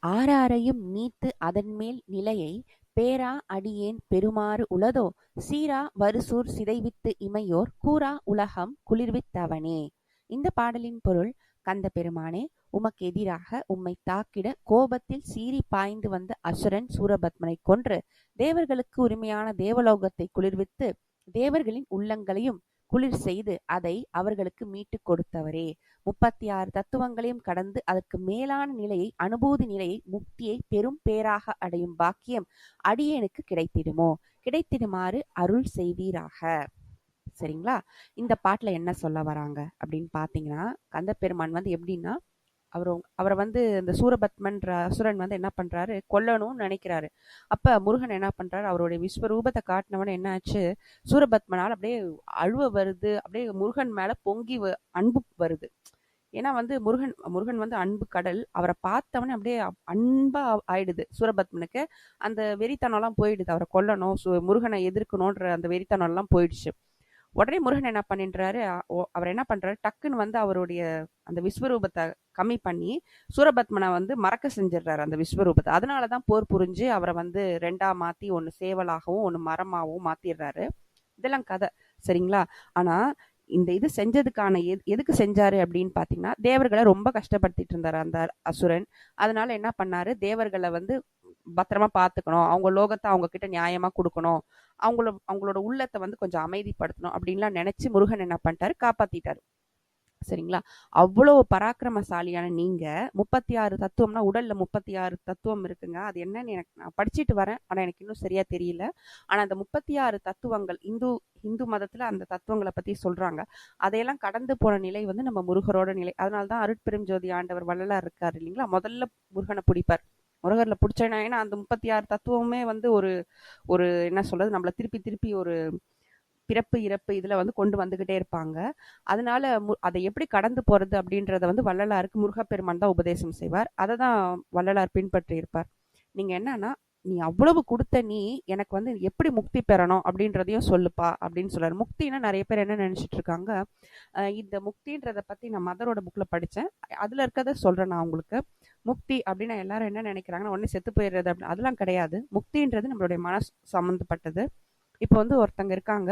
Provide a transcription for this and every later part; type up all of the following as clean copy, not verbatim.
ஆராரையும் நீத்து அதன்மேல் நிலையை பேரா அடியேன் பெறுமாறு உளதோ சீரா வருசூர் சிதைவித்து இமையோர் கூரா உலகம் குளிர்வித்தவனே. இந்த பாடலின் பொருள்: கந்த பெருமானே, உமக்கு எதிராக உம்மை தாக்கிட கோபத்தில் சீறி பாய்ந்து வந்த அசுரன் சூரபத்மனை கொன்று தேவர்களுக்கு உரிமையான தேவலோகத்தை குளிர்வித்து தேவர்களின் உள்ளங்களையும் குளிர் செய்து அதை அவர்களுக்கு மீட்டுக் கொடுத்தவரே. 36 தத்துவங்களையும் கடந்து அதற்கு மேலான நிலையை, அனுபூதி நிலையை, முக்தியை பெரும் பேராக அடையும் பாக்கியம் அடியேனுக்கு கிடைத்திடுமோ, கிடைத்திடுமாறு அருள் செய்வீராக. சரிங்களா? இந்த பாட்டுல என்ன சொல்ல வராங்க அப்படின்னு பாத்தீங்கன்னா, கந்த பெருமான் வந்து எப்படின்னா, அவரை வந்து இந்த சூரபத்மன்ற அசுரன் வந்து என்ன பண்றாரு, கொல்லணும்னு நினைக்கிறாரு. அப்ப முருகன் என்ன பண்றாரு, அவருடைய விஸ்வரூபத்தை காட்டினவன என்ன ஆச்சு, சூரபத்மனால் அப்படியே அழுவ வருது, அப்படியே முருகன் மேல பொங்கி அன்பு வருது. ஏன்னா வந்து முருகன் வந்து அன்பு கடல். அவரை பார்த்தவனே அப்படியே அன்பா ஆயிடுது சூரபத்மனுக்கு. அந்த வெறித்தனம் எல்லாம் போயிடுது, அவரை கொல்லணும், முருகனை எதிர்க்கணும்ன்ற அந்த வெறித்தனம் எல்லாம் போயிடுச்சு. உடனே முருகன் என்ன பண்ணின்றாரு, அவர் என்ன பண்றாரு, டக்குன்னு வந்து அவருடைய அந்த விஸ்வரூபத்தை கம்மி பண்ணி சூரபத்மனை வந்து மறக்க செஞ்சிடுறாரு அந்த விஸ்வரூபத்தை. அதனாலதான் போர் புரிஞ்சு அவரை வந்து ரெண்டா மாத்தி ஒன்னு சேவலாகவும் ஒன்னு மரமாகவும் மாத்திடுறாரு. இதெல்லாம் கதை. சரிங்களா? ஆனா இந்த இது செஞ்சதுக்கான எதுக்கு செஞ்சாரு அப்படின்னு பாத்தீங்கன்னா, தேவர்களை ரொம்ப கஷ்டப்படுத்திட்டு இருந்தாரு அந்த அசுரன். அதனால என்ன பண்ணாரு, தேவர்களை வந்து பத்திரமா பாத்துக்கணும், அவங்க லோகத்தை அவங்க கிட்ட நியாயமா கொடுக்கணும், அவங்களோட உள்ளத்தை வந்து கொஞ்சம் அமைதிப்படுத்தணும் அப்படின்லாம் நினைச்சு முருகன் என்ன பண்ணிட்டாரு, காப்பாத்திட்டாரு. சரிங்களா? அவ்வளவு பராக்கிரமசாலியான நீங்க 36 தத்துவம்னா, உடல்ல 36 தத்துவம் இருக்குங்க. அது என்னன்னு எனக்கு நான் படிச்சுட்டு வரேன், ஆனா எனக்கு இன்னும் சரியா தெரியல. ஆனா அந்த 36 தத்துவங்கள் இந்து மதத்துல அந்த தத்துவங்களை பத்தி சொல்றாங்க. அதையெல்லாம் கடந்து போன நிலை வந்து நம்ம முருகரோட நிலை. அதனாலதான் அருட்பெரும் ஜோதி ஆண்டவர் வள்ளலார் இருக்காரு இல்லைங்களா, முதல்ல முருகனை பிடிப்பார். முருகர்ல பிடிச்சேன்னா, ஏன்னா அந்த 36 தத்துவமே வந்து ஒரு ஒரு என்ன சொல்றது, நம்மள திருப்பி திருப்பி ஒரு பிறப்பு இறப்பு இதுல வந்து கொண்டு வந்துகிட்டே இருப்பாங்க. அதனால அதை எப்படி கடந்து போறது அப்படின்றத வந்து வள்ளலாருக்கு முருகப்பெருமான் தான் உபதேசம் செய்வார். அதை தான் வள்ளலார் பின்பற்றி இருப்பார். நீங்க என்னன்னா, நீ அவ்வளவு கொடுத்த நீ எனக்கு வந்து எப்படி முக்தி பெறணும் அப்படின்றதையும் சொல்லுப்பா அப்படின்னு சொல்றாரு. முக்தினா நிறைய பேர் என்ன நினைச்சிட்டு இருக்காங்க, இந்த முக்தின்றத பத்தி நான் மதரோட புக்ல படிச்சேன், அதுல இருக்கிறத சொல்றேன் நான் உங்களுக்கு. முக்தி அப்படின்னா எல்லாரும் என்ன நினைக்கிறாங்கன்னா, உடனே செத்து போயிடுறது அப்படின்னு. அதெல்லாம் கிடையாது. முக்தின்றது நம்மளுடைய மனசு சம்மந்தப்பட்டது. இப்போ வந்து ஒருத்தங்க இருக்காங்க,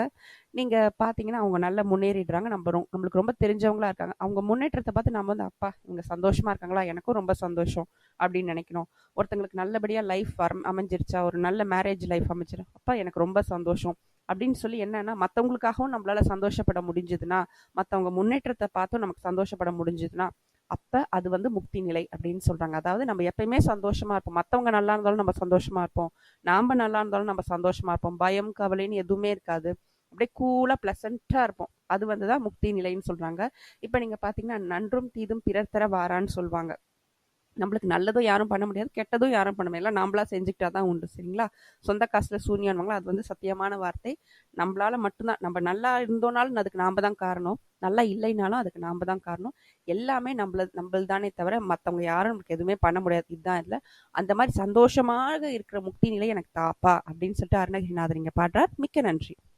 நீங்க பாத்தீங்கன்னா அவங்க நல்லா முன்னேறிடுறாங்க, நம்மளுக்கு ரொம்ப தெரிஞ்சவங்களா இருக்காங்க. அவங்க முன்னேற்றத்தை பார்த்து நம்ம வந்து, அப்பா இவங்க சந்தோஷமா இருக்காங்களா, எனக்கும் ரொம்ப சந்தோஷம் அப்படின்னு நினைக்கணும். ஒருத்தங்களுக்கு நல்லபடியா லைஃப் அமைஞ்சிருச்சா, ஒரு நல்ல மேரேஜ் லைஃப் அமைச்சிரும், அப்பா எனக்கு ரொம்ப சந்தோஷம் அப்படின்னு சொல்லி என்னன்னா, மற்றவங்களுக்காகவும் நம்மளால சந்தோஷப்பட முடிஞ்சதுன்னா, மற்றவங்க முன்னேற்றத்தை பார்த்தும் நமக்கு சந்தோஷப்பட முடிஞ்சதுன்னா, அப்ப அது வந்து முக்தி நிலை அப்படின்னு சொல்றாங்க. அதாவது நம்ம எப்பயுமே சந்தோஷமா இருப்போம், மத்தவங்க நல்லா இருந்தாலும் நம்ம சந்தோஷமா இருப்போம், நாம நல்லா இருந்தாலும் நம்ம சந்தோஷமா இருப்போம், பயம் கவலைன்னு எதுவுமே இருக்காது, அப்படியே கூலா பிளசண்டா இருப்போம். அது வந்துதான் முக்தி நிலைன்னு சொல்றாங்க. இப்ப நீங்க பாத்தீங்கன்னா, நன்றும் தீதும் பிறர் தர வாரான்னு சொல்லுவாங்க. நம்மளுக்கு நல்லதும் யாரும் பண்ண முடியாது, கெட்டதும் யாரும் பண்ண முடியாது, நாமளா செஞ்சுக்கிட்டாதான் உண்டு. சரிங்களா? சொந்த காசுல சூன்யான்வாங்களா, அது வந்து சத்தியமான வார்த்தை. நம்மளால மட்டும்தான், நம்ம நல்லா இருந்தோனாலும் அதுக்கு நாம தான் காரணம், நல்லா இல்லைனாலும் அதுக்கு நாம தான் காரணம். எல்லாமே நம்மளதானே தவிர மத்தவங்க யாரும் நமக்கு எதுவுமே பண்ண முடியாது. இதுதான் இல்ல. அந்த மாதிரி சந்தோஷமாக இருக்கிற முக்தி நிலை எனக்கு தாப்பா அப்படின்னு சொல்லிட்டு அருணகிரிநாதர் இங்க பாடுறார். மிக்க நன்றி.